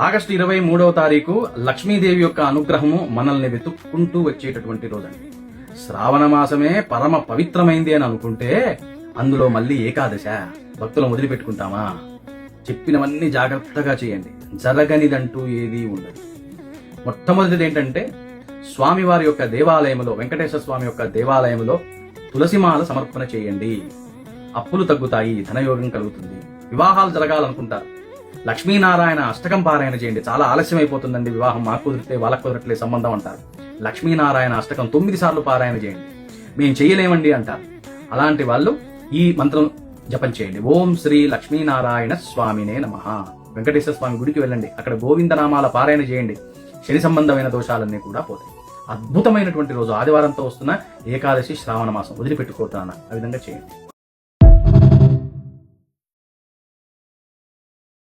August 23వ తారీఖు లక్ష్మీదేవి యొక్క అనుగ్రహము మనల్ని వెతుక్కుంటూ వచ్చేటటువంటి రోజండి. శ్రావణ మాసమే పరమ పవిత్రమైంది అని అనుకుంటే అందులో మళ్ళీ ఏకాదశ. భక్తులను వదిలిపెట్టుకుంటామా? చెప్పినవన్నీ జాగ్రత్తగా చేయండి. జరగనిదంటూ ఏదీ ఉండదు. మొట్టమొదటిది ఏంటంటే స్వామివారి యొక్క దేవాలయంలో, వెంకటేశ్వర స్వామి యొక్క దేవాలయంలో తులసిమాల సమర్పణ చేయండి. అప్పులు తగ్గుతాయి, ధనయోగం కలుగుతుంది. వివాహాలు జరగాలనుకుంటారు, లక్ష్మీనారాయణ అష్టకం పారాయణ చేయండి. చాలా ఆలస్యం అయిపోతుందండి వివాహం, మాకు కుదిరితే వాళ్ళకు కుదరట్లే సంబంధం అంటారు. లక్ష్మీనారాయణ అష్టకం 9 సార్లు పారాయణ చేయండి. మేము చేయలేమండి అంటారు. అలాంటి వాళ్ళు ఈ మంత్రం జపం చేయండి. ఓం శ్రీ లక్ష్మీనారాయణ స్వామినే నమః. వెంకటేశ్వర స్వామి గుడికి వెళ్ళండి, అక్కడ గోవిందనామాల పారాయణ చేయండి. శని సంబంధమైన దోషాలన్నీ కూడా పోతాయి. అద్భుతమైనటువంటి రోజు ఆదివారంతో వస్తున్న ఏకాదశి శ్రావణ మాసం వదిలిపెట్టుకోవటాన ఆ విధంగా చేయండి.